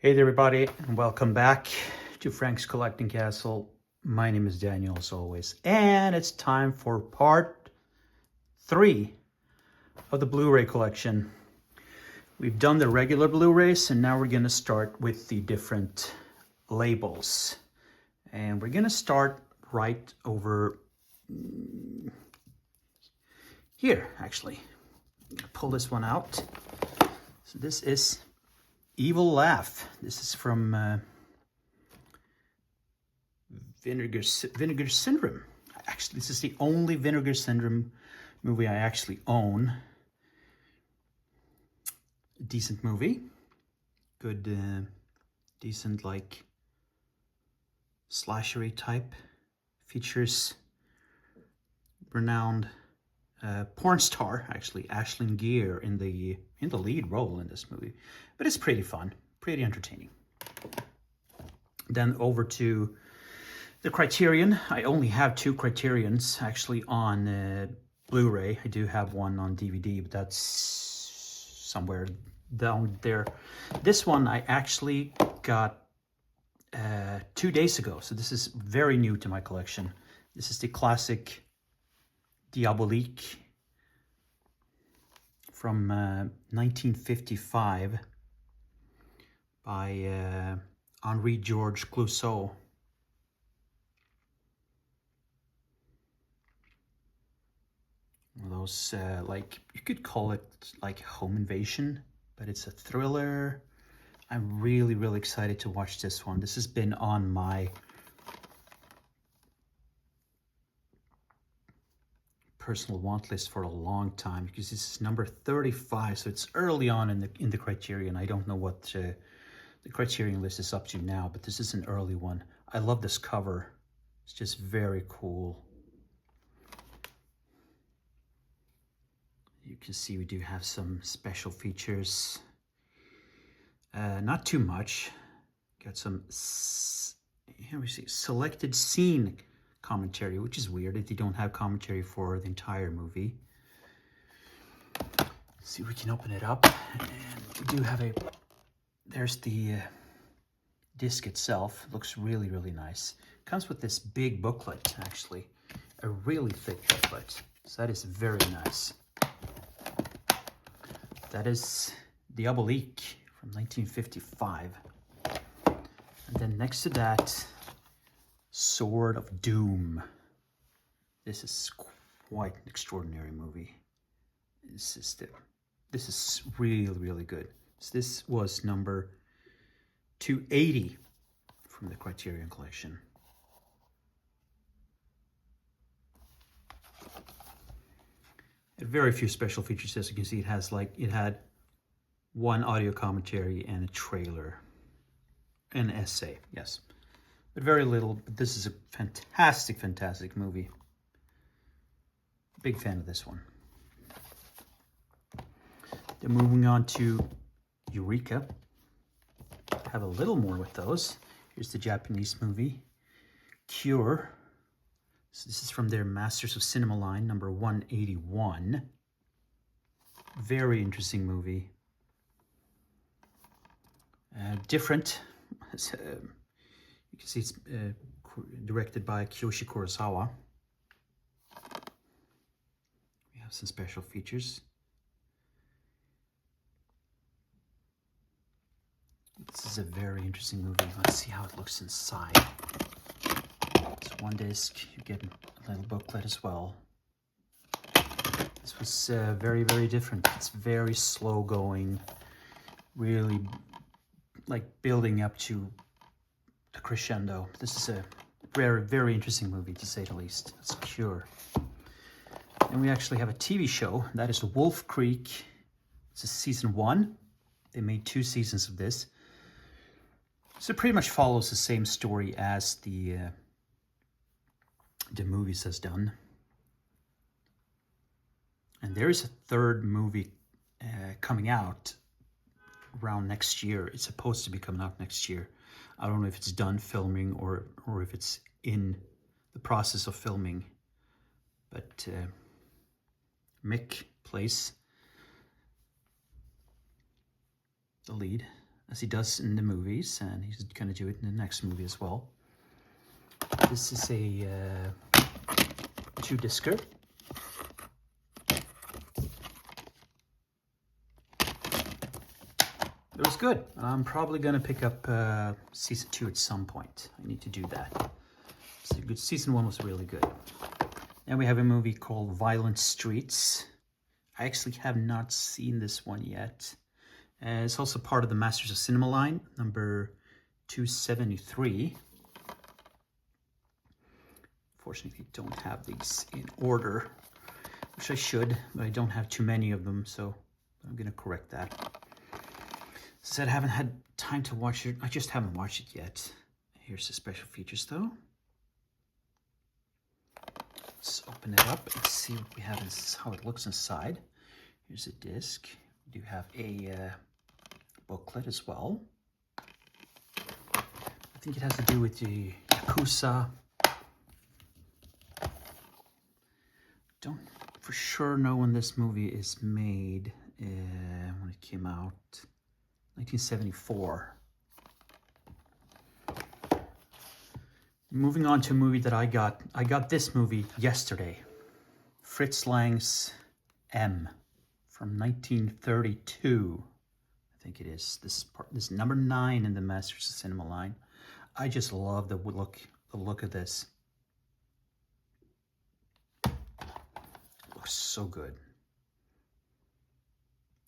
Hey there everybody, and welcome back to Frank's Collecting Castle. My name is Daniel as always, and it's time for part 3 of the Blu-ray collection. We've done the regular Blu-rays, and now we're going to start with the different labels. And we're going to start right over here, actually. I'm going to pull this one out. So this is Evil Laugh. This is from Vinegar Syndrome. Actually, this is the only Vinegar Syndrome movie I actually own. A decent movie. Good, decent, like, slashery type. Features renowned porn star, actually, Ashlyn Gear in the lead role in this movie. But it's pretty fun, pretty entertaining. Then over to the Criterion. I only have 2 Criterions actually on Blu-ray. I do have one on DVD, but that's somewhere down there. This one I actually got 2 days ago, so this is very new to my collection. This is the classic Diabolique from 1955 by Henri Georges Clouzot. One of those, like, you could call it like home invasion, but it's a thriller. I'm really, really excited to watch this one. This has been on my personal want list for a long time because this is number 35, so it's early on in the Criterion. I don't know what the Criterion list is up to now, but this is an early one. I love this cover. It's just very cool. You can see we do have some special features. Not too much. Got some, here we see, selected scene commentary, which is weird that they don't have commentary for the entire movie. Let's see if we can open it up. And we do have there's the disc itself. It looks really, really nice. Comes with this big booklet, actually. A really thick booklet. So that is very nice. That is Diabolique from 1955. And then next to that, Sword of Doom. This is quite an extraordinary movie. This is really, really good. So this was number 280 from the Criterion Collection. Very few special features. As you can see, it had one audio commentary and a trailer, an essay, yes. But very little. But this is a fantastic, fantastic movie. Big fan of this one. Then moving on to Eureka. Have a little more with those. Here's the Japanese movie, Cure. So this is from their Masters of Cinema line, number 181. Very interesting movie. Different. You can see it's directed by Kiyoshi Kurosawa. We have some special features. This is a very interesting movie. Let's see how it looks inside. It's one disc. You get a little booklet as well. This was very, very different. It's very slow going. Really, like, building up to the crescendo. This is a very, very interesting movie, to say the least. It's Cure. And we actually have a TV show. That is Wolf Creek. This is season 1. They made 2 seasons of this. So it pretty much follows the same story as the movies has done. And there is a 3rd movie coming out around next year. It's supposed to be coming out next year. I don't know if it's done filming or if it's in the process of filming. But Mick plays the lead. as he does in the movies, and he's going to do it in the next movie as well. This is a 2-discer. It was good. I'm probably going to pick up season 2 at some point. I need to do that. So good. Season 1 was really good. And we have a movie called Violent Streets. I actually have not seen this one yet. It's also part of the Masters of Cinema line, number 273. Unfortunately, I don't have these in order, which I should, but I don't have too many of them, so I'm going to correct that. Said I haven't had time to watch it. I just haven't watched it yet. Here's the special features, though. Let's open it up and see what we have, how it looks inside. Here's a disc. We do have a booklet as well. I think it has to do with the Yakuza. Don't for sure know when this movie is made, when it came out. 1974. Moving on to a movie that I got this movie yesterday. Fritz Lang's M from 1932. I think it is. This is number 9 in the Masters of Cinema line. I just love the look of this. It looks so good.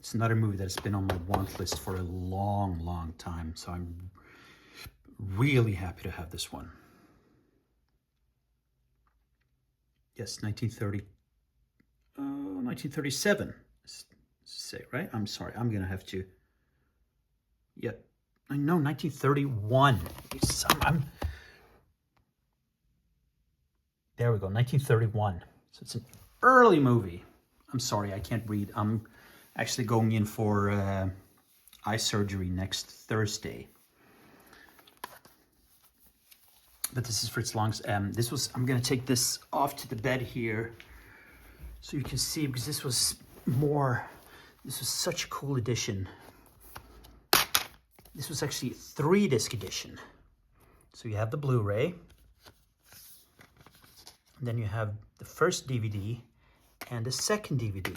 It's another movie that's been on my want list for a long, long time, so I'm really happy to have this one. Yes, 1937. Say, right? I'm sorry, I'm gonna have to. Yeah, I know, 1931. There we go, 1931. So it's an early movie. I'm sorry, I can't read. I'm actually going in for eye surgery next Thursday. But this is Fritz Lang's M. I'm gonna take this off to the bed here so you can see, because this was such a cool edition. This was actually a 3-disc edition. So you have the Blu-ray, and then you have the first DVD and the second DVD.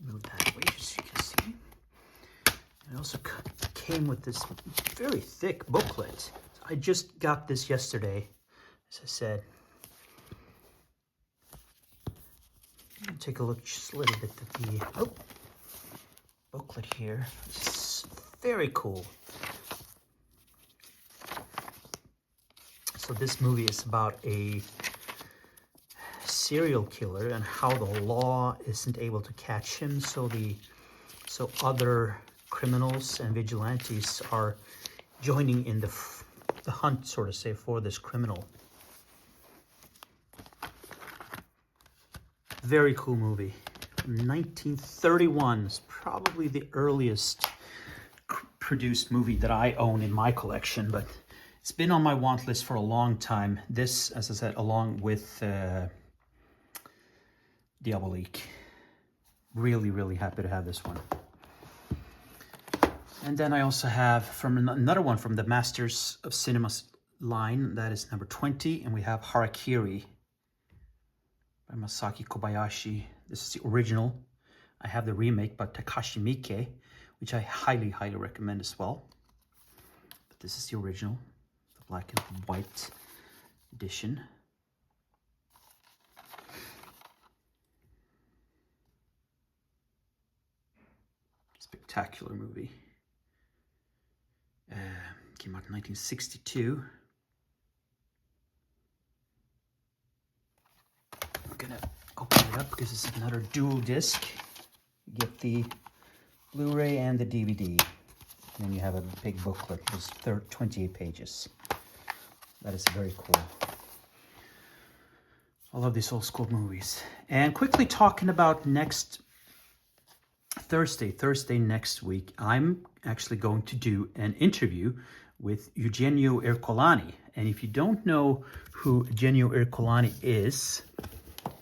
Move that away just so you can see. It also came with this very thick booklet. I just got this yesterday, as I said. Take a look just a little bit at the booklet here. It's very cool. So this movie is about a serial killer and how the law isn't able to catch him, so other criminals and vigilantes are joining in the hunt, sort of say, for this criminal. Very cool movie. 1931 is probably the earliest produced movie that I own in my collection, but it's been on my want list for a long time. This, as I said, along with Diabolique. Really, really happy to have this one. And then I also have from another one from the Masters of Cinema line. That is number 20, and we have Harakiri by Masaki Kobayashi. This is the original. I have the remake by Takashi Miike, which I highly, highly recommend as well. But this is the original, the black and white edition. Spectacular movie. Came out in 1962. I'm gonna open it up because it's another dual disc. You get the Blu-ray and the DVD. And then you have a big booklet. It's 28 pages. That is very cool. I love these old school movies. And quickly talking about next Thursday next week, I'm actually going to do an interview with Eugenio Ercolani. And if you don't know who Eugenio Ercolani is,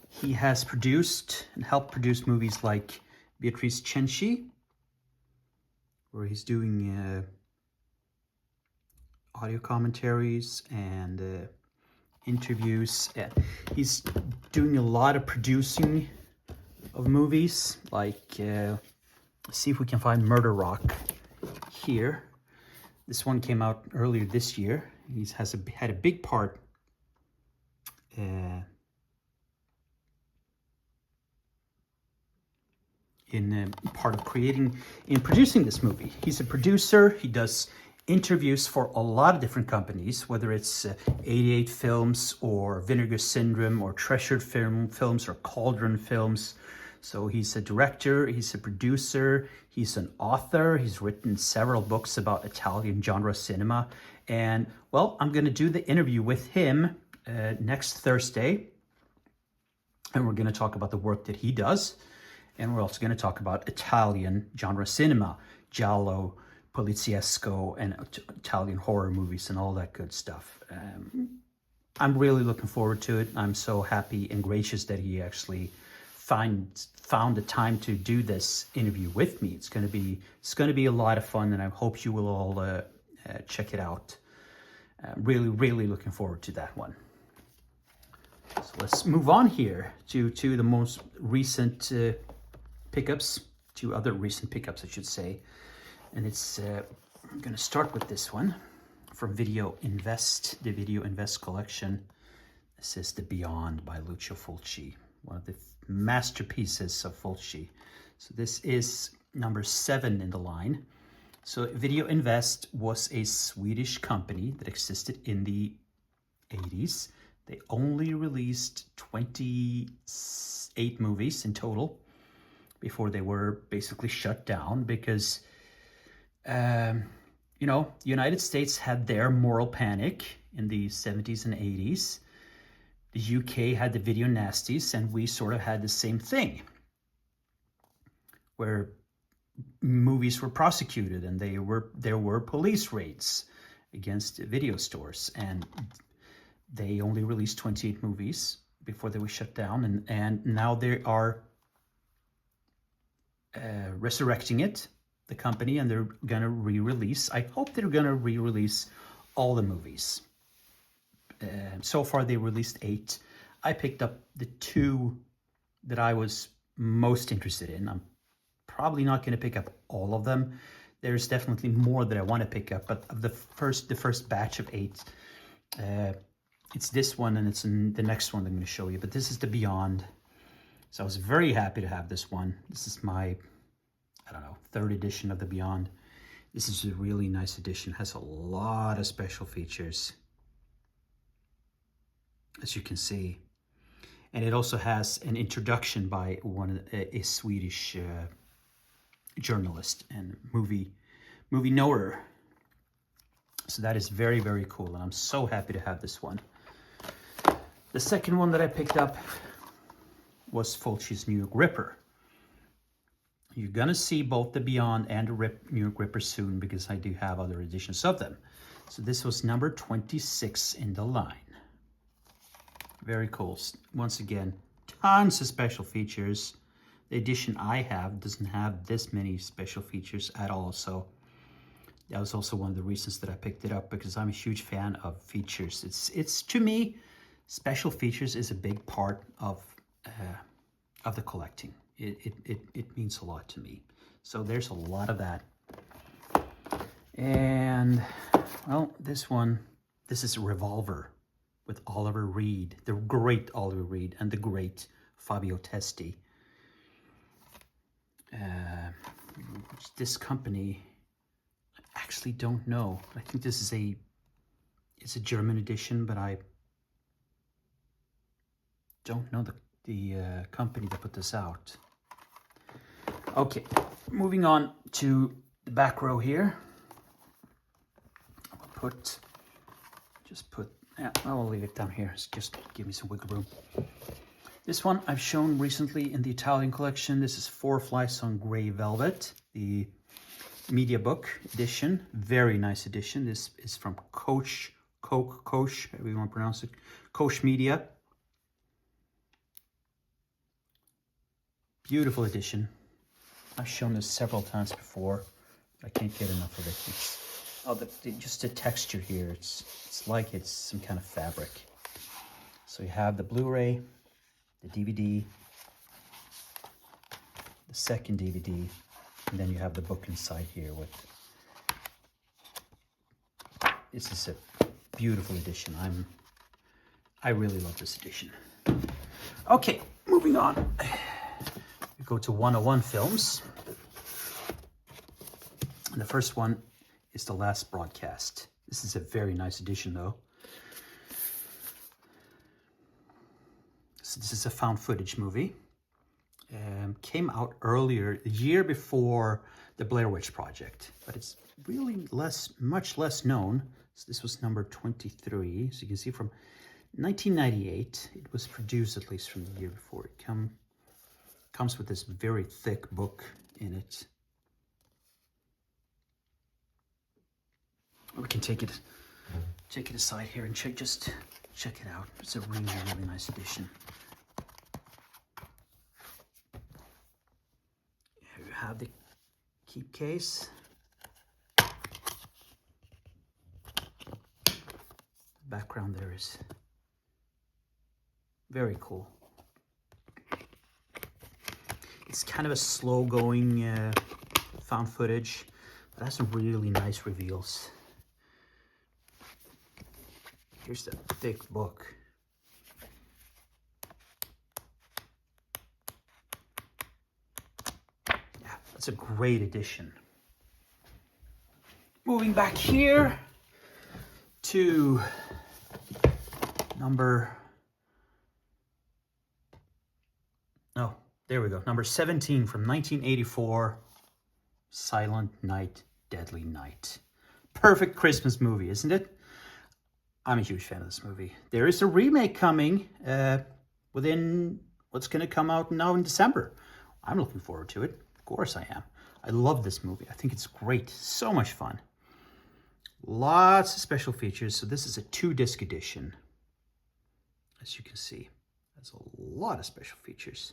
he has produced and helped produce movies like Beatrice Cenci, where he's doing audio commentaries and interviews. He's doing a lot of producing of movies, like see if we can find Murder Rock here. This one came out earlier this year. He had a big part in part of producing this movie. He's a producer. He does interviews for a lot of different companies, whether it's 88 Films or Vinegar Syndrome or Treasued Films or Cauldron Films. So he's a director, he's a producer, he's an author, he's written several books about Italian genre cinema. And, well, I'm going to do the interview with him next Thursday. And we're going to talk about the work that he does. And we're also going to talk about Italian genre cinema, giallo, poliziesco, and Italian horror movies and all that good stuff. I'm really looking forward to it. I'm so happy and gracious that he actually found the time to do this interview with me. It's going to be a lot of fun, and I hope you will all check it out. Really looking forward to that one. So let's move on here to the most recent pickups, two other recent pickups, I should say. And it's, I'm going to start with this one from Video Invest, the Video Invest collection. This is The Beyond by Lucio Fulci, one of the masterpieces of Fulci. So this is number 7 in the line. So Video Invest was a Swedish company that existed in the 80s. They only released 28 movies in total before they were basically shut down because, you know, the United States had their moral panic in the 70s and 80s. The UK had the video nasties, and we sort of had the same thing, where movies were prosecuted and there were police raids against video stores, and they only released 28 movies before they were shut down, and now they are resurrecting it, the company, and they're gonna re-release. I hope they're gonna re-release all the movies. So far they released 8. I picked up the 2 that I was most interested in. I'm probably not going to pick up all of them. There's definitely more that I want to pick up, but of the first batch of 8, it's this one and it's the next one I'm going to show you. But this is The Beyond. So I was very happy to have this one. This is my, I don't know, 3rd edition of The Beyond. This is a really nice edition. It has a lot of special features, as you can see. And it also has an introduction by a Swedish journalist and movie knower. So that is very cool, and I'm so happy to have this one. The second one that I picked up was Fulci's New York Ripper. You're gonna see both The Beyond and the New York Ripper soon, because I do have other editions of them. So this was number 26 in the line. Very cool. Once again, tons of special features. The edition I have doesn't have this many special features at all. So that was also one of the reasons that I picked it up, because I'm a huge fan of features. It's to me, special features is a big part of the collecting. It means a lot to me. So there's a lot of that. And well, this is Revolver with Oliver Reed, the great Oliver Reed and the great Fabio Testi. This company, I actually don't know. I think this is it's a German edition, but I don't know the company that put this out. Okay, moving on to the back row here. I will leave it down here. Just give me some wiggle room. This one I've shown recently in the Italian collection. This is Four Flies on Grey Velvet, the media book edition. Very nice edition. This is from Koch, however you want to pronounce it, Koch Media. Beautiful edition. I've shown this several times before. I can't get enough of it. Just the texture here. It's like it's some kind of fabric. So you have the Blu-ray, the DVD, the second DVD, and then you have the book inside here with. This is a beautiful edition. I really love this edition. Okay, moving on. We go to 101 Films. And the first one is The Last Broadcast. This is a very nice edition, though. So this is a found footage movie. Came out earlier, the year before the Blair Witch Project, but it's really much less known. So this was number 23. So you can see from 1998, it was produced at least from the year before. It comes with this very thick book in it. We can take it aside here and check it out. It's a really, really nice edition. Here you have the keep case. The background there is very cool. It's kind of a slow-going found footage, but has some really nice reveals. Here's the thick book. Yeah, that's a great edition. Moving back here to number 17 from 1984, Silent Night, Deadly Night. Perfect Christmas movie, isn't it? I'm a huge fan of this movie. There is a remake coming within what's going to come out now in December. I'm looking forward to it. Of course I am. I love this movie. I think it's great. So much fun. Lots of special features. So this is a 2-disc edition. As you can see, there's a lot of special features.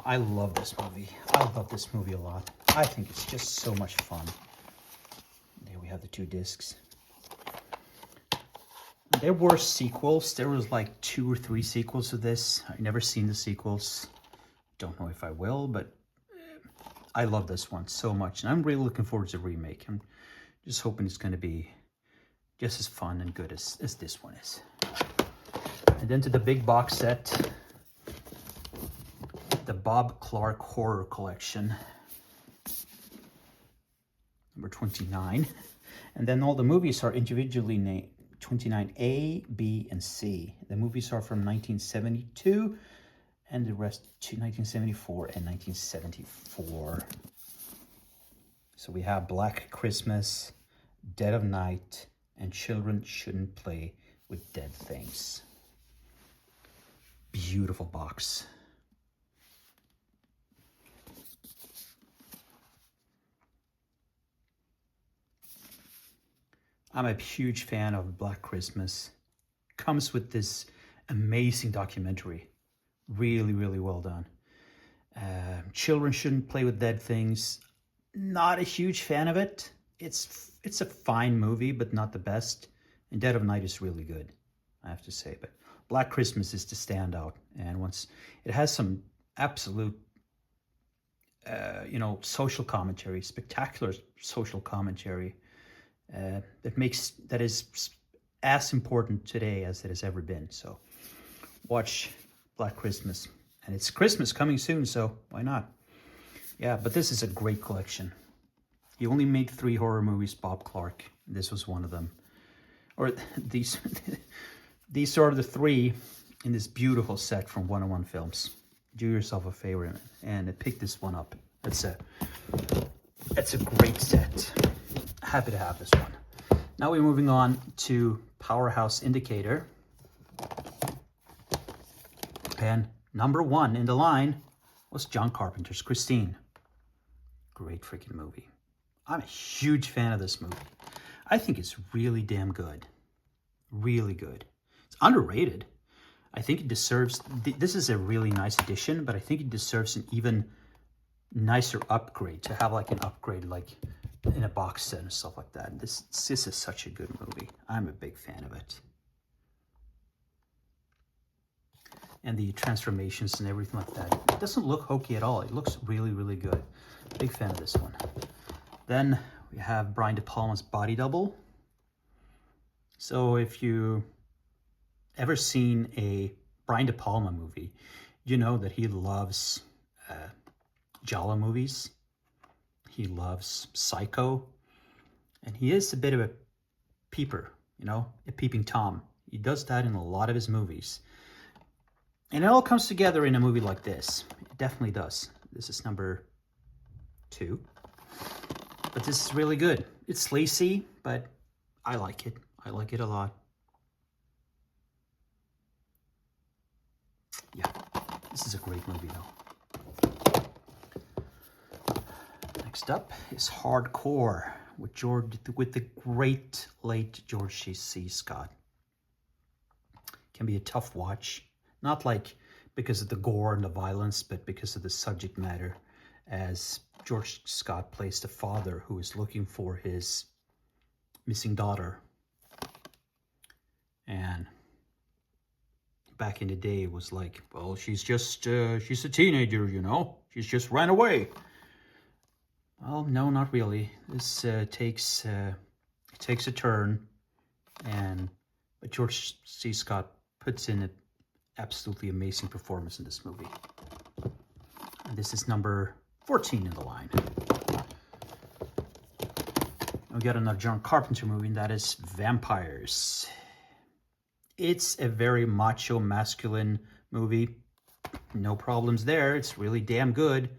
I love this movie. I love this movie a lot. I think it's just so much fun. There we have the 2 discs. There were sequels. There was like 2 or 3 sequels to this. I've never seen the sequels. Don't know if I will, but I love this one so much. And I'm really looking forward to the remake. I'm just hoping it's going to be just as fun and good as this one is. And then to the big box set, the Bob Clark Horror Collection, number 29. And then all the movies are individually named 29A, B, and C. The movies are from 1972 and the rest to 1974 and 1974. So we have Black Christmas, Dead of Night, and Children Shouldn't Play with Dead Things. Beautiful box. I'm a huge fan of Black Christmas. Comes with this amazing documentary. Really, really well done. Children Shouldn't Play with Dead Things. Not a huge fan of it. It's a fine movie, but not the best. And Dead of Night is really good, I have to say. But Black Christmas is the standout. And once it has some absolute, social commentary, spectacular social commentary. That is as important today as it has ever been. So watch Black Christmas. And it's Christmas coming soon, so why not? Yeah, but this is a great collection. He only made 3 horror movies, Bob Clark. This was one of them. Or these are the 3 in this beautiful set from 101 Films. Do yourself a favor and pick this one up. It's a great set. Happy to have this one. Now we're moving on to Powerhouse Indicator. And number 1 in the line was John Carpenter's Christine. Great freaking movie. I'm a huge fan of this movie. I think it's really damn good. Really good. It's underrated. I think it deserves, this is a really nice edition, but I think it deserves an even nicer upgrade, to have like an upgrade like in a box set and stuff like that. This is such a good movie. I'm a big fan of it. And the transformations and everything like that. It doesn't look hokey at all. It looks really, really good. Big fan of this one. Then we have Brian De Palma's Body Double. So if you ever seen a Brian De Palma movie, you know that he loves giallo movies. He loves Psycho. And he is a bit of a peeper, you know, a peeping Tom. He does that in a lot of his movies. And it all comes together in a movie like this. It definitely does. This is number 2. But this is really good. It's lacy, but I like it. I like it a lot. Yeah, this is a great movie though. Next up is Hardcore with the great late George C. Scott. Can be a tough watch. Not like because of the gore and the violence, but because of the subject matter, as George Scott plays the father who is looking for his missing daughter. And back in the day, it was like, well, she's a teenager, you know? She's just ran away. Well, no, not really. This takes a turn, but George C. Scott puts in an absolutely amazing performance in this movie. And this is number 14 in the line. We got another John Carpenter movie, and that is Vampires. It's a very macho, masculine movie. No problems there. It's really damn good.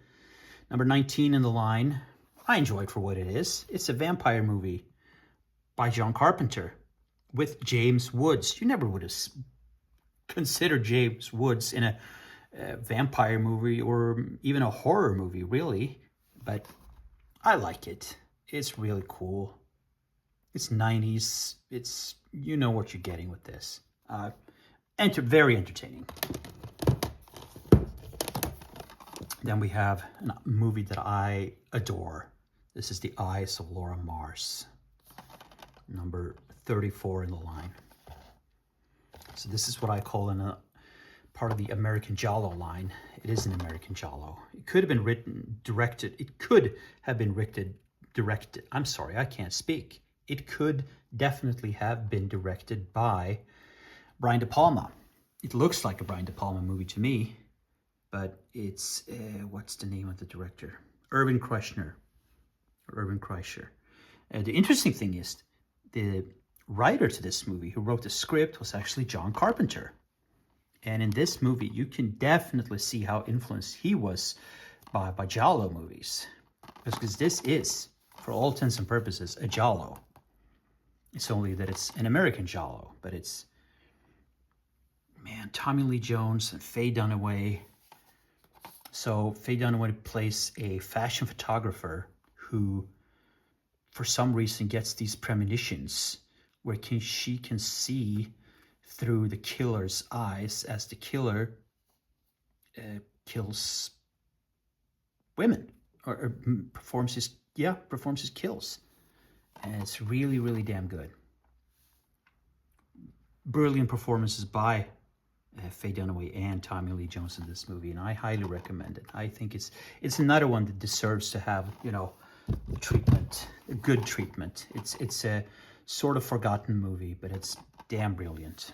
Number 19 in the line. I enjoy it for what it is. It's a vampire movie by John Carpenter with James Woods. You never would have considered James Woods in a vampire movie or even a horror movie, really. But I like it. It's really cool. It's 90s. It's, you know what you're getting with this. Very entertaining. Then we have a movie that I adore. This is The Eyes of Laura Mars, number 34 in the line. So this is what I call part of the American Giallo line. It is an American Giallo. It could have been directed. I'm sorry, I can't speak. It could definitely have been directed by Brian De Palma. It looks like a Brian De Palma movie to me, but it's, what's the name of the director? Irvin Kreischer. The interesting thing is, the writer to this movie who wrote the script was actually John Carpenter. And in this movie, you can definitely see how influenced he was by Giallo movies. Because this is, for all intents and purposes, a Giallo. It's only that it's an American Giallo, but it's, man, Tommy Lee Jones and Faye Dunaway. So Faye Dunaway plays a fashion photographer who, for some reason, gets these premonitions where she can see through the killer's eyes as the killer kills women or performs his kills. And it's really, really damn good. Brilliant performances by Faye Dunaway and Tommy Lee Jones in this movie, and I highly recommend it. I think it's another one that deserves to have, you know, treatment, a good treatment. It's a sort of forgotten movie, but it's damn brilliant.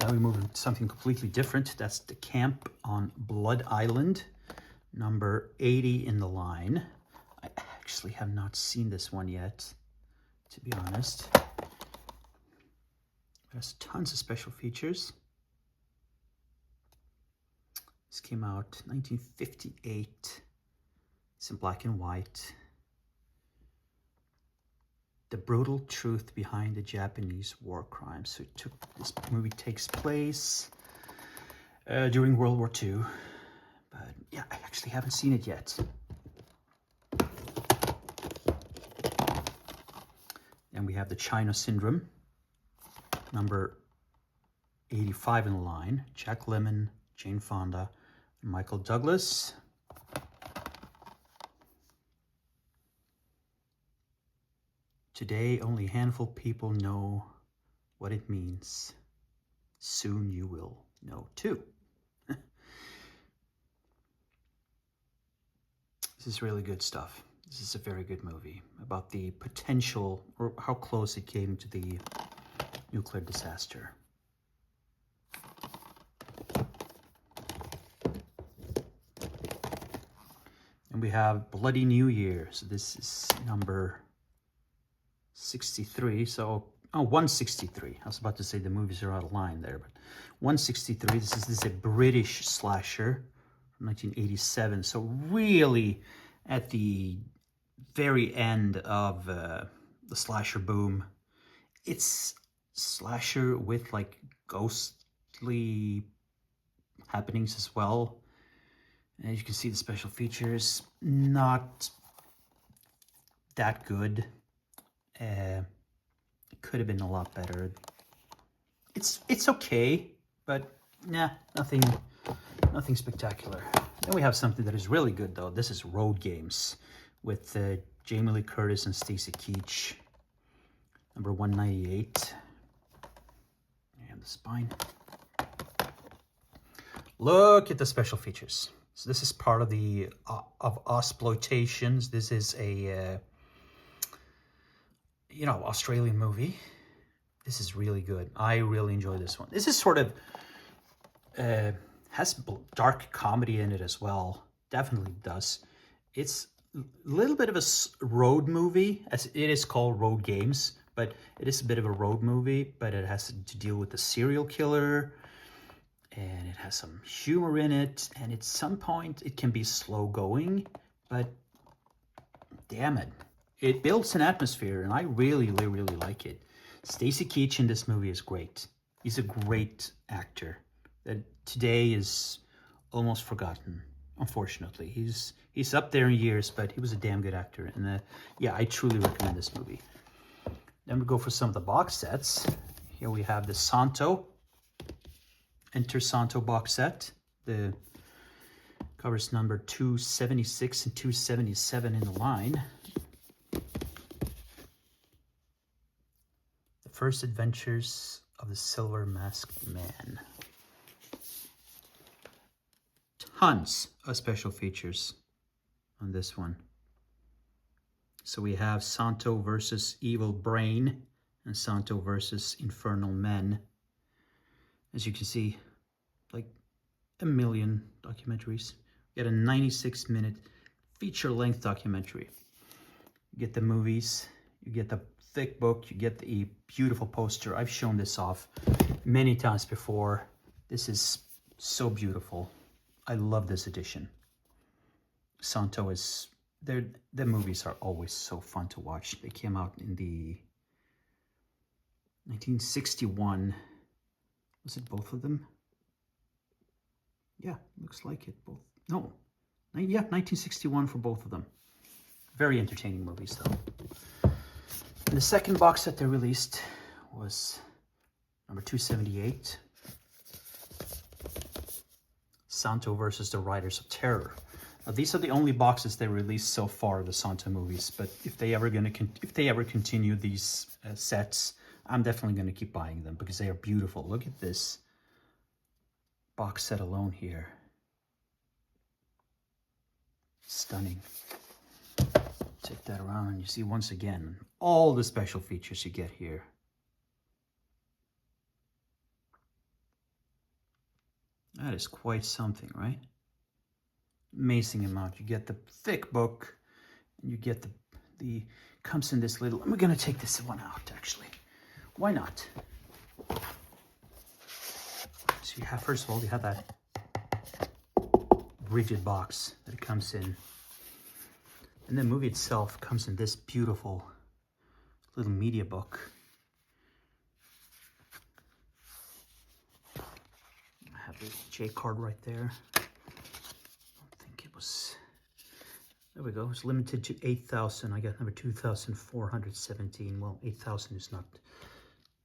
Now we move into something completely different. That's The Camp on Blood Island, number 80 in the line. I actually have not seen this one yet, to be honest. It has tons of special features. This came out 1958. It's in black and white. The brutal truth behind the Japanese war crimes. So this movie takes place during World War II. But yeah, I actually haven't seen it yet. And we have The China Syndrome, number 85 in the line. Jack Lemmon, Jane Fonda, and Michael Douglas. Today, only a handful of people know what it means. Soon you will know too. This is really good stuff. This is a very good movie about the potential, or how close it came to the nuclear disaster. And we have Bloody New Year. So this is number 63. So, 163. I was about to say the movies are out of line there, but 163. This is a British slasher from 1987. So really at the very end of the slasher boom. It's slasher with like ghostly happenings as well. And as you can see, the special features, not that good. It could have been a lot better. It's okay, but nah, nothing spectacular. Then we have something that is really good though. This is Road Games with Jamie Lee Curtis and Stacy Keach. Number 198. And the spine. Look at the special features. So this is part of the of Osploitations. This is a Australian movie. This is really good. I really enjoy this one. This is sort of has dark comedy in it as well. Definitely does. It's a little bit of a road movie, as it is called Road Games, but it is a bit of a road movie, but it has to deal with the serial killer, and it has some humor in it, and at some point it can be slow going, but damn it, it builds an atmosphere, and I really like it. Stacy Keach in this movie is great. He's a great actor that today is almost forgotten, unfortunately. He's up there in years, but he was a damn good actor. And yeah, I truly recommend this movie. Then we go for some of the box sets. Here we have the Santo, Enter Santo box set. The covers number 276 and 277 in the line. The First Adventures of the Silver Masked Man. Tons of special features on this one. So we have Santo versus Evil Brain and Santo versus Infernal Men. As you can see, like a million documentaries. You get a 96-minute feature-length documentary. You get the movies, you get the thick book, you get the beautiful poster. I've shown this off many times before. This is so beautiful. I love this edition. Santo is, the movies are always so fun to watch. They came out in the 1961. Was it both of them? Yeah, looks like it. Both. No. Yeah, 1961 for both of them. Very entertaining movies, though. And the second box set they released was number 278. Santo versus the Riders of Terror. Now, these are the only boxes they released so far of the Santo movies, but if they ever continue these sets, I'm definitely going to keep buying them because they are beautiful. Look at this box set alone here. Stunning. Take that around and you see once again all the special features you get here. That is quite something, right? Amazing amount. You get the thick book, and you get the comes in this little. I'm gonna take this one out actually. Why not? So you have, first of all, you have that rigid box that it comes in, and the movie itself comes in this beautiful little media book. I have the J card right there. There we go. It's limited to 8,000. I got number 2,417. Well, 8,000 is not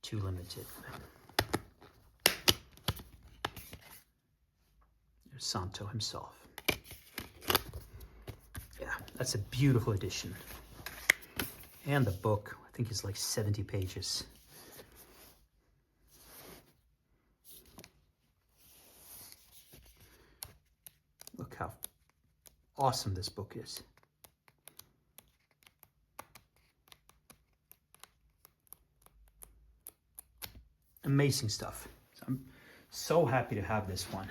too limited. There's Santo himself. Yeah, that's a beautiful edition. And the book, I think it's like 70 pages. Look how awesome this book is. Amazing stuff. So I'm so happy to have this one.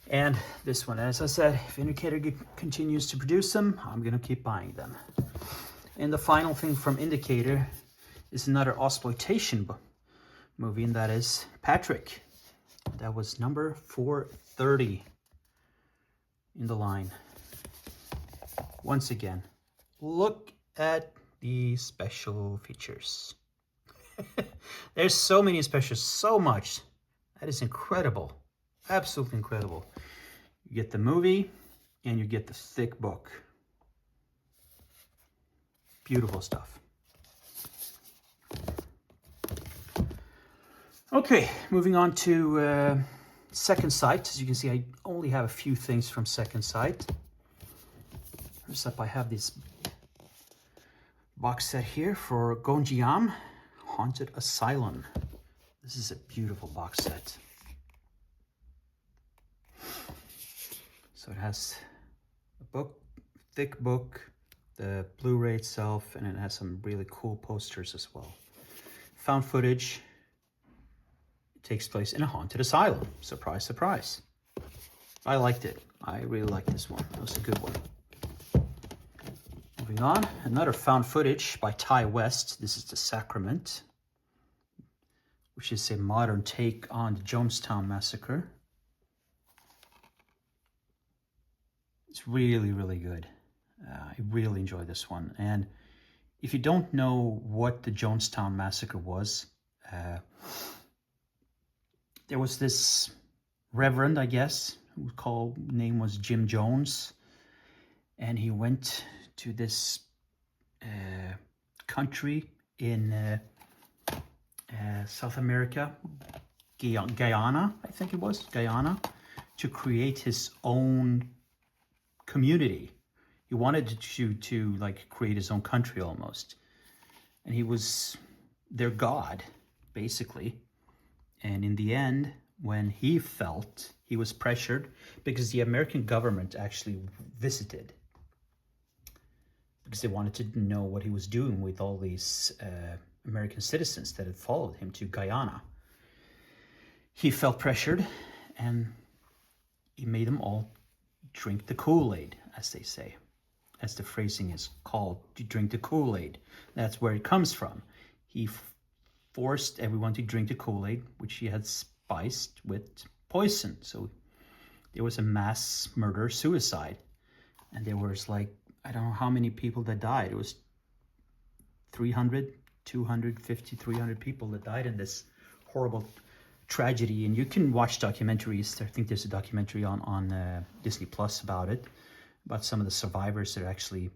And this one, as I said, if Indicator continues to produce them, I'm going to keep buying them. And the final thing from Indicator is another exploitation movie, and that is Patrick. That was number 430 in the line. Once again, look at the special features. There's so many specials, so much. That is incredible. Absolutely incredible. You get the movie and you get the thick book. Beautiful stuff. Okay, moving on to Second Sight. As you can see, I only have a few things from Second Sight. First up, I have this box set here for Gonjiam, Haunted Asylum. This is a beautiful box set. So it has a book, thick book, the Blu-ray itself, and it has some really cool posters as well. Found footage. It takes place in a haunted asylum. Surprise, surprise. I liked it. I really liked this one. That was a good one. Moving on, another found footage by Ty West. This is The Sacrament, which is a modern take on the Jonestown Massacre. It's really, really good. I really enjoy this one. And if you don't know what the Jonestown Massacre was, there was this reverend, I guess, whose name was Jim Jones, and he went to this country in South America, Guyana, I think it was, Guyana, to create his own community. He wanted to like create his own country almost. And he was their god, basically. And in the end, when he felt he was pressured, because the American government actually visited, because they wanted to know what he was doing with all these American citizens that had followed him to Guyana. He felt pressured, and he made them all drink the Kool-Aid, as they say. As the phrasing is called, to drink the Kool-Aid. That's where it comes from. He forced everyone to drink the Kool-Aid, which he had spiced with poison. So there was a mass murder, suicide. And there was like, I don't know how many people that died. It was 300, 250, 300 people that died in this horrible tragedy. And you can watch documentaries. I think there's a documentary on Disney Plus about it, about some of the survivors that actually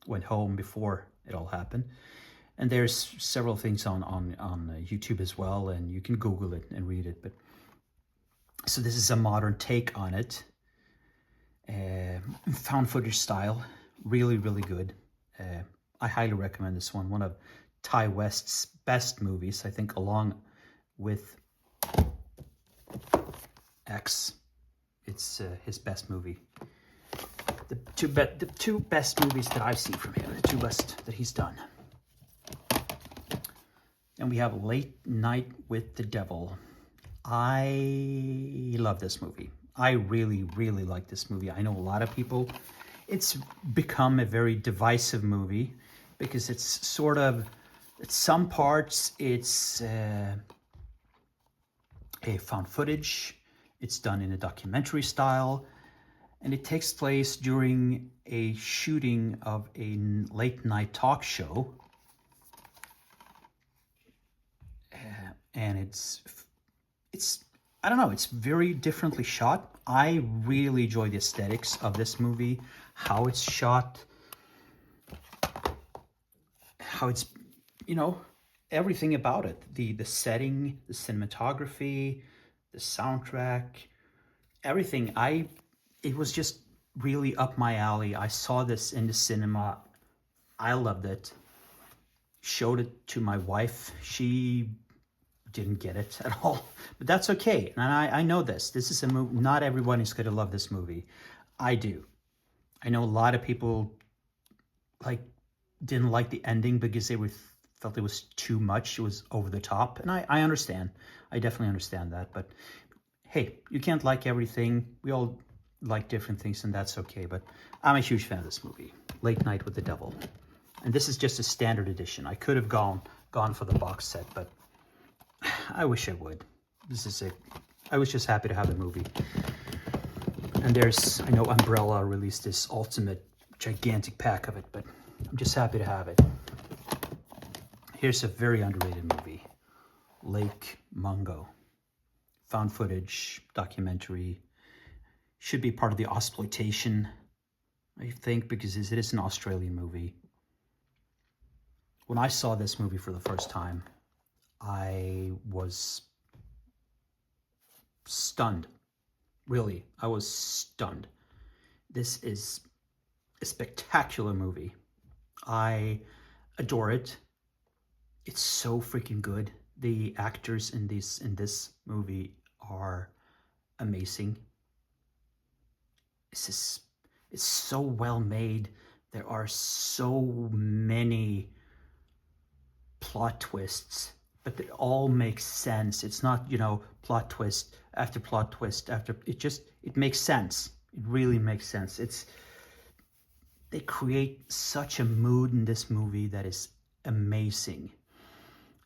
went home before it all happened. And there's several things on YouTube as well, and you can Google it and read it. But so this is a modern take on it, found footage style, really, really good. I highly recommend this one. One of Ty West's best movies, I think, along with X. It's his best movie. The two best movies that I've seen from him, the two best that he's done. And we have Late Night with the Devil. I love this movie. I really, really like this movie. I know a lot of people, it's become a very divisive movie because it's sort of, at some parts, it's a found footage. It's done in a documentary style. And it takes place during a shooting of a late night talk show. And it's I don't know, it's very differently shot. I really enjoy the aesthetics of this movie, how it's shot, how it's, you know, everything about it. The setting, the cinematography, the soundtrack, everything. It was just really up my alley. I saw this in the cinema. I loved it. Showed it to my wife. She didn't get it at all, but that's okay. And I know this. This is a movie. Not everyone is going to love this movie. I do. I know a lot of people didn't like the ending because they felt it was too much. It was over the top, and I understand. I definitely understand that. But hey, you can't like everything. We all like different things, and that's okay. But I'm a huge fan of this movie, Late Night with the Devil, and this is just a standard edition. I could have gone for the box set, but I wish I would. I was just happy to have the movie. And I know Umbrella released this ultimate gigantic pack of it, but I'm just happy to have it. Here's a very underrated movie, Lake Mungo. Found footage, documentary. Should be part of the Ausploitation, I think, because it is an Australian movie. When I saw this movie for the first time, I was stunned. Really, I was stunned. This is a spectacular movie. I adore it. It's so freaking good. The actors in this movie are amazing. It's so well made. There are so many plot twists, but it all makes sense. It's not, plot twist after plot twist after. It makes sense. It really makes sense. They create such a mood in this movie that is amazing.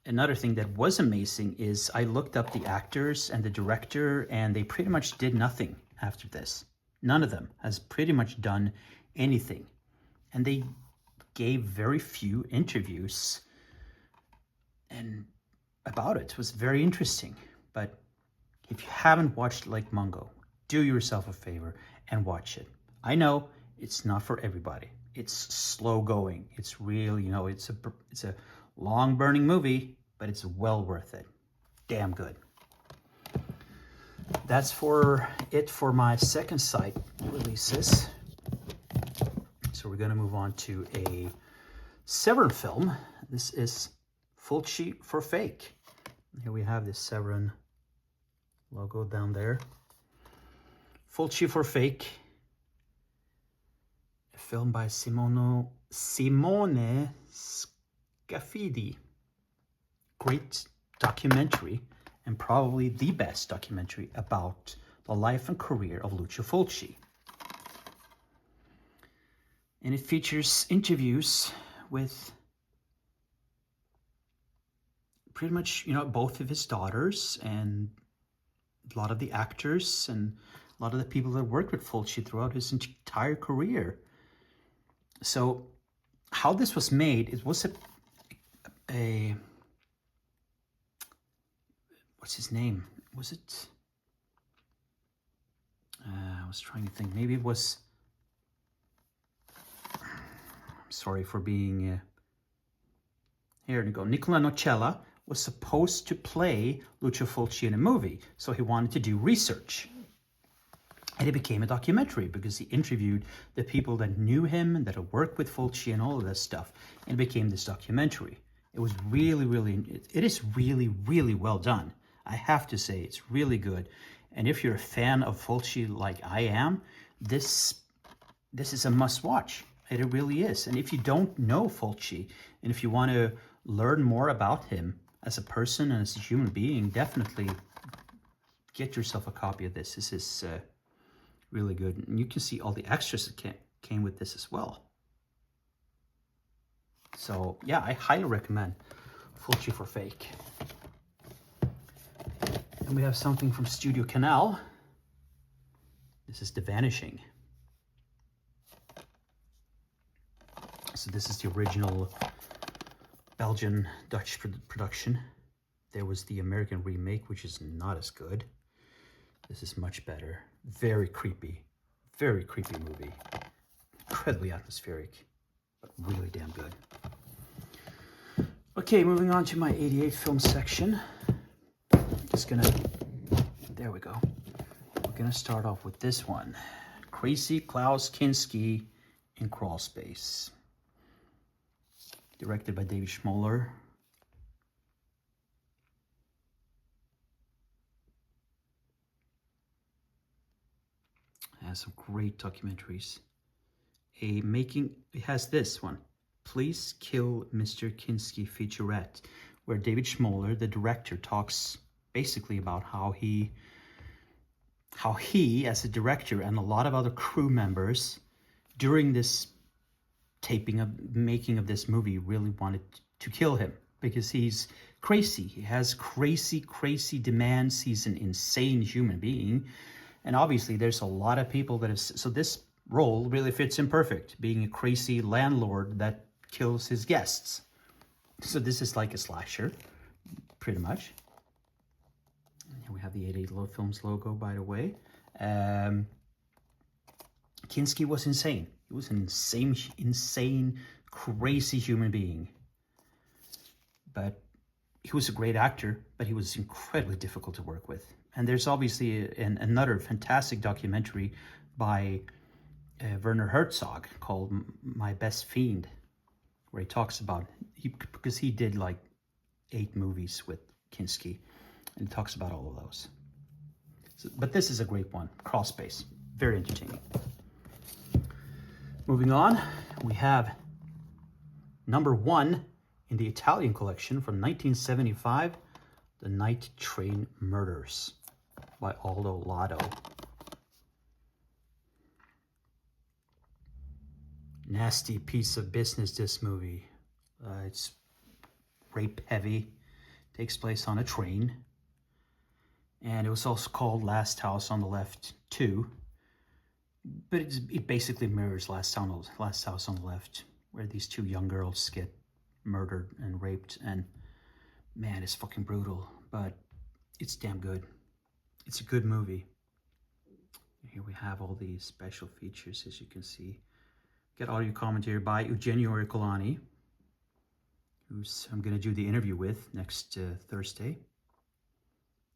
Another thing that was amazing is I looked up the actors and the director, and they pretty much did nothing after this. None of them has pretty much done anything. And they gave very few interviews and about it. It was very interesting. But if you haven't watched Lake Mungo, do yourself a favor and watch it. I know it's not for everybody. It's slow going. It's really, it's a long burning movie, but it's well worth it. Damn good. That's for my second site releases. So we're going to move on to a Severin film. This is Fulci for Fake. Here we have this Severin logo down there. Fulci for Fake. A film by Simone Scafidi. Great documentary, and probably the best documentary about the life and career of Lucio Fulci. And it features interviews with pretty much, both of his daughters and a lot of the actors and a lot of the people that worked with Fulci throughout his entire career. So how this was made, it was a what's his name? Was it? I was trying to think. Maybe it was. I'm sorry for being. Here we go. Nicola Nocella was supposed to play Lucio Fulci in a movie, so he wanted to do research. And it became a documentary because he interviewed the people that knew him and that had worked with Fulci and all of this stuff. And it became this documentary. It was it is really, really well done. I have to say, it's really good. And if you're a fan of Fulci like I am, this is a must-watch. It really is. And if you don't know Fulci, and if you want to learn more about him as a person and as a human being, definitely get yourself a copy of this. This is really good. And you can see all the extras that came with this as well. So, yeah, I highly recommend Fulci for Fake. And we have something from Studio Canal. This is The Vanishing. So this is the original Belgian-Dutch production. There was the American remake, which is not as good. This is much better. Very creepy movie. Incredibly atmospheric, but really damn good. Okay, moving on to my 88 film section. Just gonna, there we go. we're gonna start off with this one. Crazy Klaus Kinski in Crawl Space. Directed by David Schmoller. It has some great documentaries. It has this one, Please Kill Mr. Kinski featurette, where David Schmoller, the director, talks basically about how he as a director and a lot of other crew members during this making of this movie really wanted to kill him because he's crazy. He has crazy demands. He's an insane human being. And obviously there's a lot of people that have, so this role really fits him perfect, being a crazy landlord that kills his guests. So this is like a slasher, pretty much. Here we have the 88 Love Films logo, by the way. Kinski was insane. He was an insane, crazy human being. But he was a great actor, but he was incredibly difficult to work with. And there's obviously another fantastic documentary by Werner Herzog called My Best Fiend, where he talks about, because he did like 8 movies with Kinski, and he talks about all of those. So, but this is a great one, Crawl Space, very entertaining. Moving on, we have number 1 in the Italian collection from 1975, The Night Train Murders by Aldo Lado. Nasty piece of business, this movie. It's rape heavy, takes place on a train. And it was also called Last House on the Left 2. But it basically mirrors Last House on the Left, where these 2 young girls get murdered and raped. And man, it's fucking brutal, but it's damn good. It's a good movie. Here we have all these special features, as you can see. Got audio commentary by Eugenio Ercolani, who's I'm going to do the interview with next Thursday.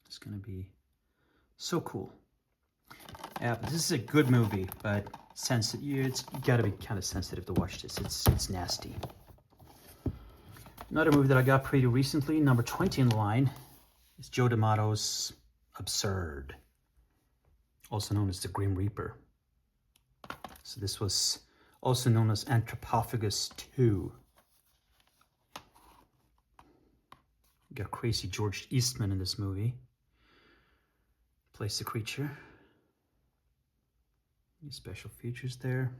It's going to be so cool. Yeah, but this is a good movie, but you got to be kind of sensitive to watch this. It's nasty. Another movie that I got pretty recently, number 20 in the line, is Joe D'Amato's Absurd, also known as The Grim Reaper. So this was also known as Anthropophagus 2. You got crazy George Eastman in this movie. Plays the creature. Any special features there.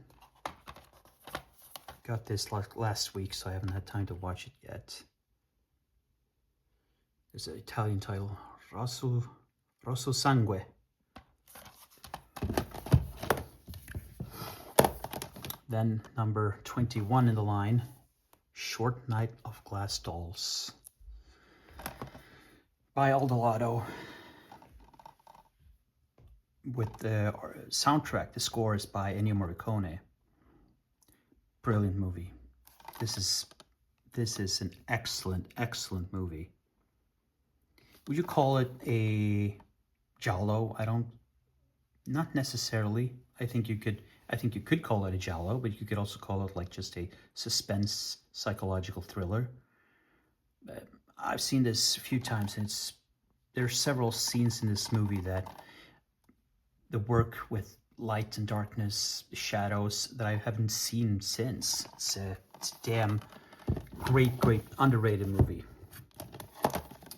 Got this last week, so I haven't had time to watch it yet. There's an Italian title, Rosso Sangue. Then number 21 in the line, Short Night of Glass Dolls by Aldo Lado. With the soundtrack, the score is by Ennio Morricone. Brilliant movie. This is an excellent movie. Would you call it a giallo? Not necessarily. I think you could call it a giallo, but you could also call it like just a suspense psychological thriller. I've seen this a few times, and there are several scenes in this movie that the work with light and darkness, shadows, that I haven't seen since. It's a damn great underrated movie.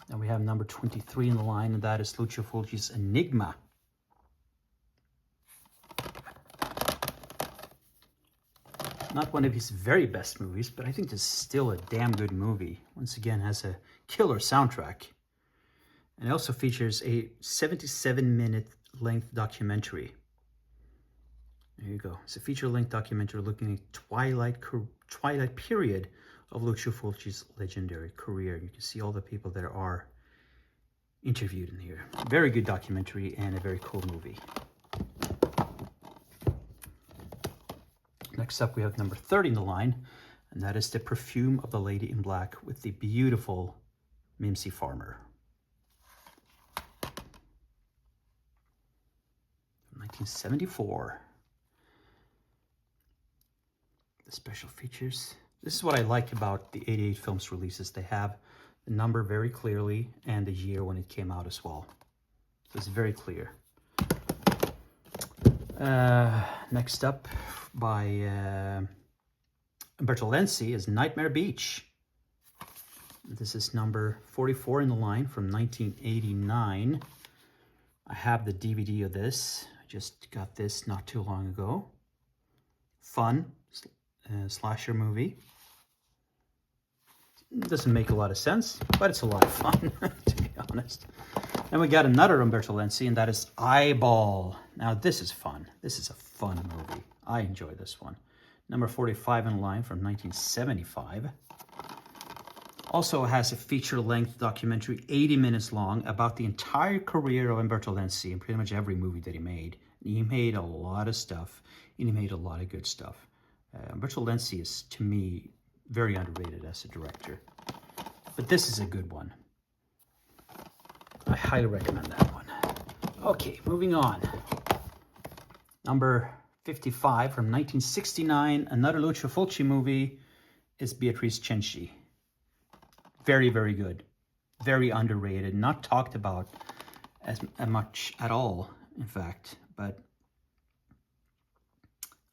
Then we have number 23 in the line, and that is Lucio Fulci's Enigma. Not one of his very best movies, but I think this is still a damn good movie. Once again, has a killer soundtrack. And it also features a 77-minute length documentary. There you go. It's a feature-length documentary looking at twilight period of Lucio Fulci's legendary career. You can see all the people that are interviewed in here. Very good documentary and a very cool movie. Next up, we have number 30 in the line, and that is The Perfume of the Lady in Black with the beautiful Mimsy Farmer. 1974. The special features. This is what I like about the 88 Films releases. They have the number very clearly and the year when it came out as well. So it's very clear. Next up by Umberto Lenzi is Nightmare Beach. This is number 44 in the line from 1989. I have the DVD of this. I just got this not too long ago. Fun slasher movie. Doesn't make a lot of sense, but it's a lot of fun, to be honest. And we got another Umberto Lenzi, and that is Eyeball. Now, this is fun. This is a fun movie. I enjoy this one. Number 45 in line from 1975. Also has a feature-length documentary, 80 minutes long, about the entire career of Umberto Lenzi and pretty much every movie that he made. He made a lot of stuff, and he made a lot of good stuff. Umberto Lenzi is, to me, very underrated as a director. But this is a good one. I highly recommend that one. Okay, moving on. Number 55 from 1969, another Lucio Fulci movie, is Beatrice Cenci. Very, very good. Very underrated. Not talked about as much at all, in fact. But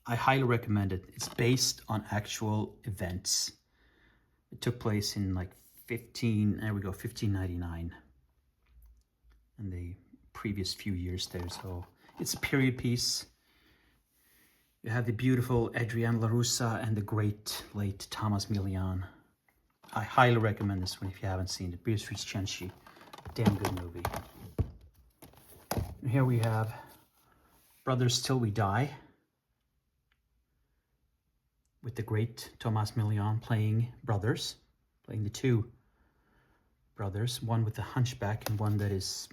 I highly recommend it. It's based on actual events. It took place in like 1599. In the previous few years there. So it's a period piece. You have the beautiful Adrienne LaRussa and the great late Thomas Milian. I highly recommend this one if you haven't seen it. Beatrice Cenci. Damn good movie. And here we have Brothers Till We Die, with the great Thomas Milian playing brothers, playing the two brothers, one with the hunchback and one that is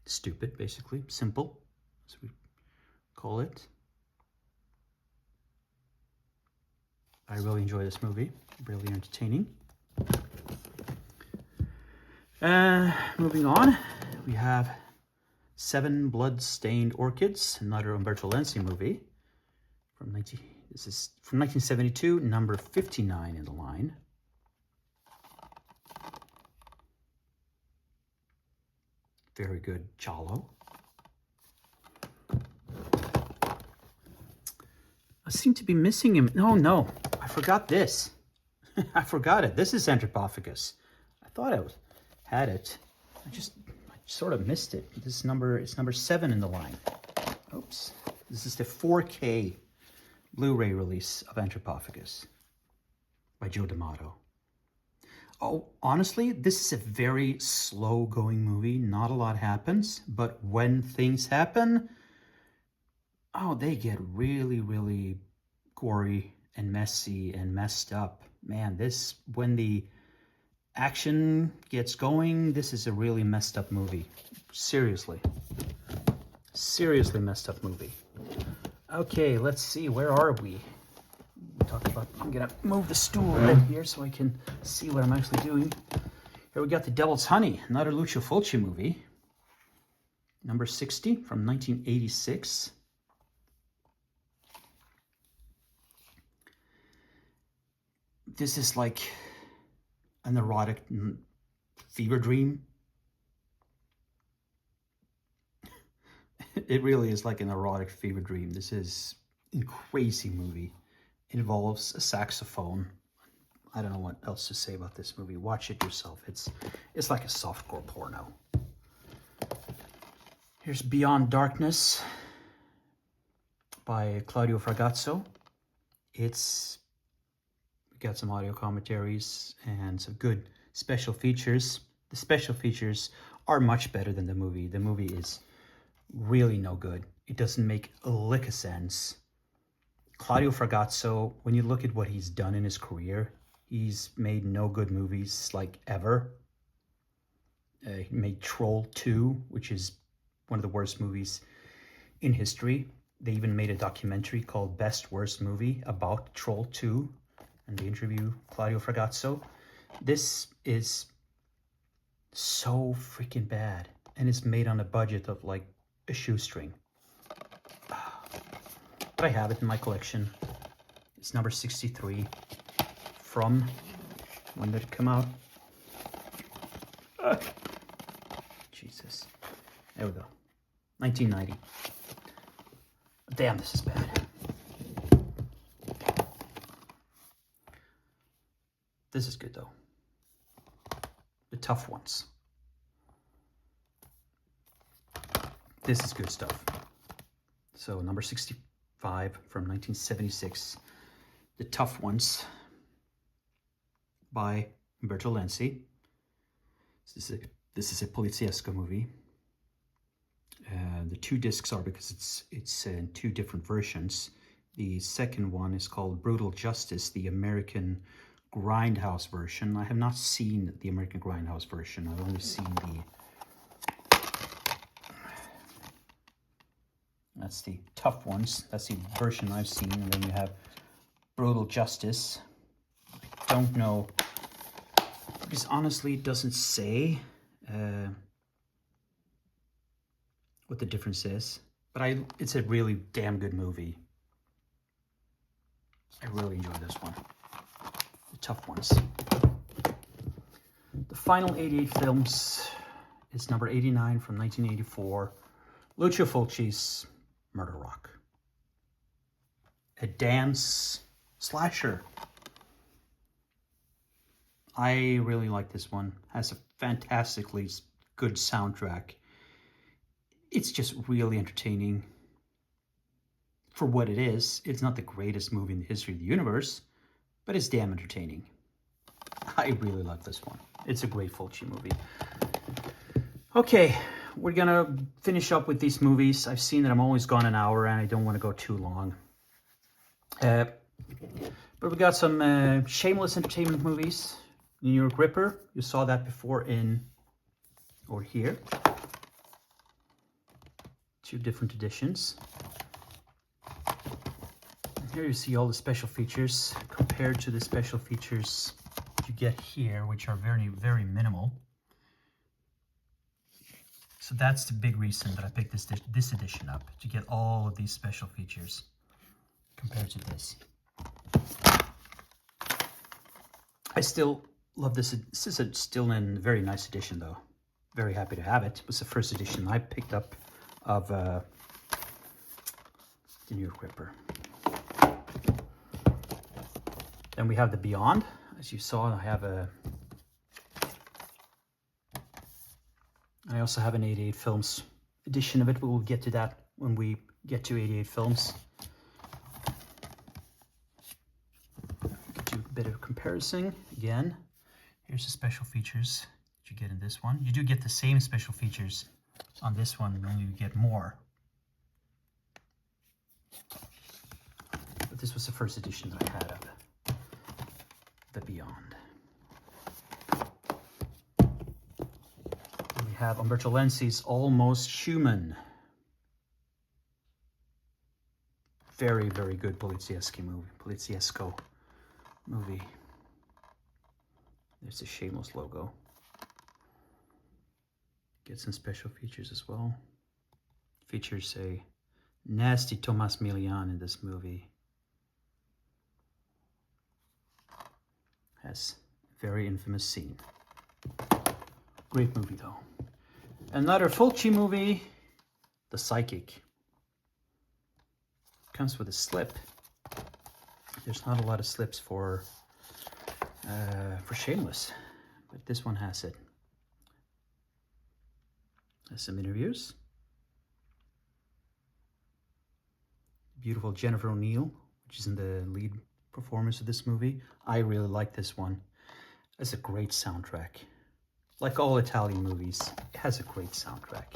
stupid, basically, simple, as we call it. I really enjoy this movie, really entertaining. Moving on, we have Seven Blood-Stained Orchids, another Umberto Lenzi movie. This is from 1972, number 59 in the line. Very good giallo. I seem to be missing him. No, I forgot this. I forgot it. This is Anthropophagus. I thought I had it. I sort of missed it. It's number 7 in the line. Oops. This is the 4K Blu-ray release of Anthropophagus by Joe D'Amato. Oh, honestly, this is a very slow-going movie. Not a lot happens, but when things happen, oh, they get really, really gory and messy and messed up. Man, when the action gets going, this is a really messed up movie. Seriously. Seriously messed up movie. Okay, let's see, where are we? I'm gonna move the stool a bit here so I can see what I'm actually doing. Here we got The Devil's Honey, another Lucio Fulci movie. Number 60 from 1986. This is like an erotic fever dream. It really is like an erotic fever dream. This is a crazy movie. It involves a saxophone. I don't know what else to say about this movie. Watch it yourself. It's like a softcore porno. Here's Beyond Darkness by Claudio Fragazzo. We got some audio commentaries and some good special features. The special features are much better than the movie. The movie is really no good. It doesn't make a lick of sense. Claudio Fragazzo, when you look at what he's done in his career, he's made no good movies like ever. He made Troll 2, which is one of the worst movies in history. They even made a documentary called Best Worst Movie about Troll 2, and they interview Claudio Fragazzo. This is so freaking bad, and it's made on a budget of like a shoestring. But I have it in my collection. It's number 63 from, when did it come out? Jesus. There we go. 1990. Damn, this is bad. This is good though. The Tough Ones. This is good stuff. So number 65 from 1976. The Tough Ones by Umberto Lenzi. This is a poliziesco movie. The two discs are because it's in two different versions. The second one is called Brutal Justice, the American Grindhouse version. I have not seen the American Grindhouse version. I've only seen that's the Tough Ones. That's the version I've seen. And then you have Brutal Justice. I don't know, because honestly it doesn't say what the difference is, but it's a really damn good movie. I really enjoy this one. The Tough Ones. The final 88 films is number 89 from 1984. Lucio Fulci's Murder Rock. A dance slasher. I really like this one. Has a fantastically good soundtrack. It's just really entertaining. For what it is, it's not the greatest movie in the history of the universe, but it's damn entertaining. I really like this one. It's a great Fulci movie. Okay, we're gonna finish up with these movies. I've seen that I'm always gone an hour and I don't want to go too long. But we got some shameless entertainment movies. New York Ripper, you saw that before over here. Two different editions. And here you see all the special features compared to the special features you get here, which are very, very minimal. So that's the big reason that I picked this edition up, to get all of these special features compared to this. I still love this. This is still in a very nice edition though. Very happy to have it. It was the first edition I picked up of the New York Ripper. Then we have the Beyond. As you saw, I also have an 88 films edition of it, but we'll get to that when we get to 88 films. Do a bit of comparison again. Here's the special features that you get in this one. You do get the same special features on this one, and then you get more. But this was the first edition that I had of the Beyond. And we have Umberto Lenzi's Almost Human. Very, very good poliziesco movie. There's the Shameless logo. Get some special features as well. Features a nasty Tomas Milian in this movie. Has a very infamous scene. Great movie though. Another Fulci movie, The Psychic. Comes with a slip. There's not a lot of slips for Shameless, but this one has it. Has some interviews. Beautiful Jennifer O'Neill, which is in the lead performance of this movie. I really like this one. It's a great soundtrack. Like all Italian movies, it has a great soundtrack.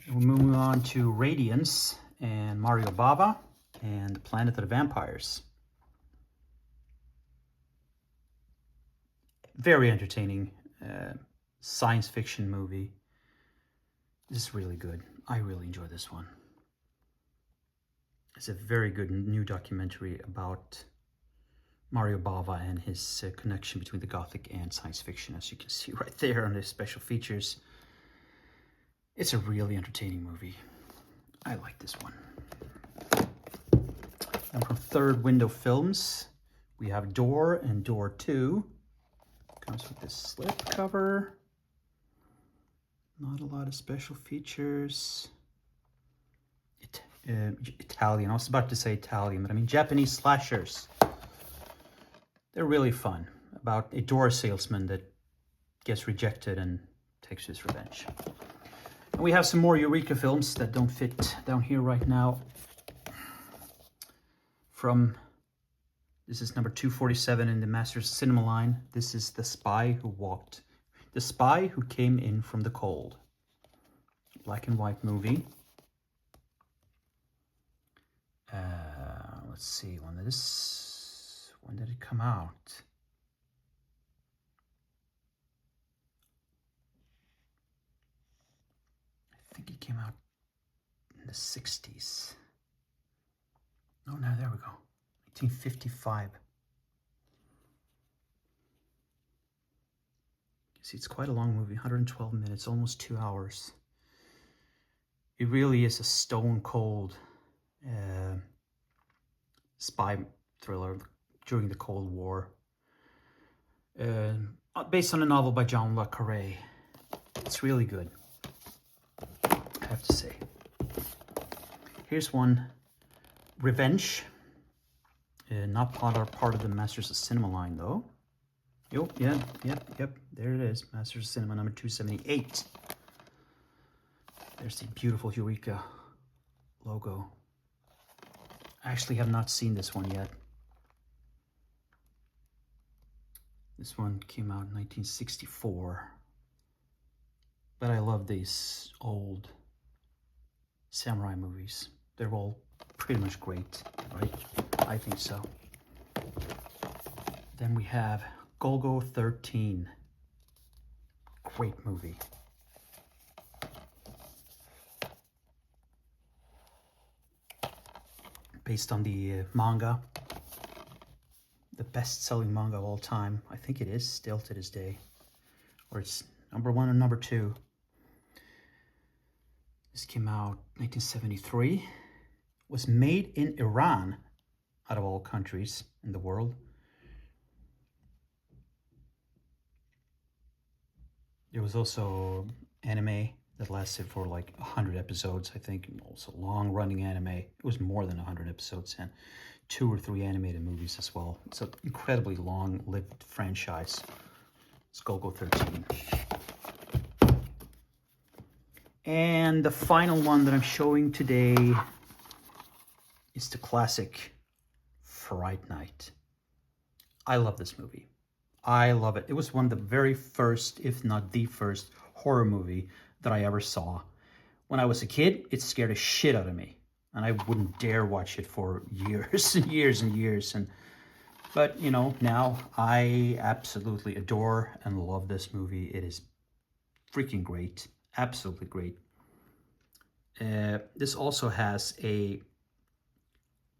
We'll move on to Radiance and Mario Bava and Planet of the Vampires. Very entertaining science fiction movie. This is really good. I really enjoy this one. It's a very good new documentary about Mario Bava and his connection between the Gothic and science fiction, as you can see right there on the special features. It's a really entertaining movie. I like this one. And from Third Window Films, we have Door and Door 2. Comes with this slip cover. Not a lot of special features. Italian. I was about to say Italian, but I mean Japanese slashers. They're really fun. About a door salesman that gets rejected and takes his revenge. And we have some more Eureka films that don't fit down here right now. This is number 247 in the Masters Cinema line. This is The Spy Who Came In From the Cold. Black and white movie. Let's see, when did it come out? I think it came out in the 60s. Oh, no, there we go. 1955. See, it's quite a long movie, 112 minutes, almost 2 hours. It really is a stone cold spy thriller during the Cold War. Based on a novel by John le Carré. It's really good, I have to say. Here's one, Revenge. Not part of the Masters of Cinema line, though. Yep, there it is. Masters of Cinema number 278. There's the beautiful Eureka logo. I actually have not seen this one yet. This one came out in 1964. But I love these old samurai movies. They're all pretty much great, right? I think so. Then we have Golgo 13. Great movie. Based on the manga. The best-selling manga of all time. I think it is still to this day. Or it's number 1 or number 2. This came out 1973. Was made in Iran, out of all countries in the world. There was also anime that lasted for like 100 episodes, I think. Also long-running anime. It was more than 100 episodes, and 2 or 3 animated movies as well. It's an incredibly long-lived franchise. It's Golgo 13. And the final one that I'm showing today is the classic Fright Night. I love this movie. I love it. It was one of the very first, if not the first, horror movie that I ever saw. When I was a kid, it scared the shit out of me. And I wouldn't dare watch it for years and years and years. But, you know, now I absolutely adore and love this movie. It is freaking great. Absolutely great. This also has a...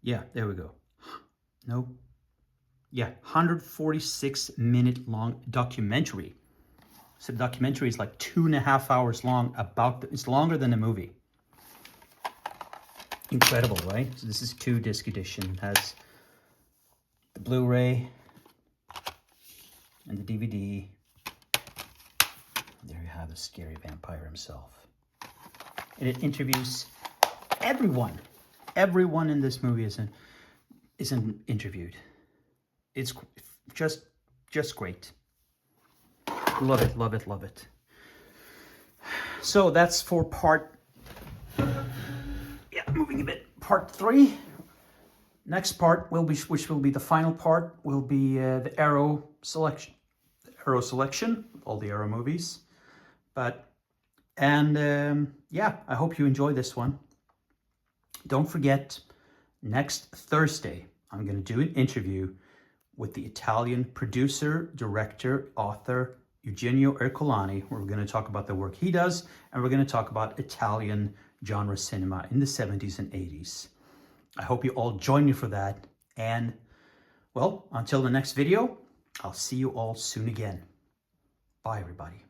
Yeah, there we go. No. Yeah, 146-minute long documentary. So the documentary is like 2.5 hours long. It's longer than the movie. Incredible, right? So this is 2-disc edition. It has the Blu-ray and the DVD. There you have the scary vampire himself. And it interviews everyone. Everyone in this movie is interviewed. It's just great. Love it, love it, love it. So that's for moving a bit. Part 3. Next part will be, which will be the final part, will be the Arrow selection. The Arrow selection, all the Arrow movies. Yeah, I hope you enjoy this one. Don't forget, next Thursday, I'm going to do an interview with the Italian producer, director, author, Eugenio Ercolani. We're going to talk about the work he does, and we're going to talk about Italian genre cinema in the 70s and 80s. I hope you all join me for that. And, well, until the next video, I'll see you all soon again. Bye, everybody.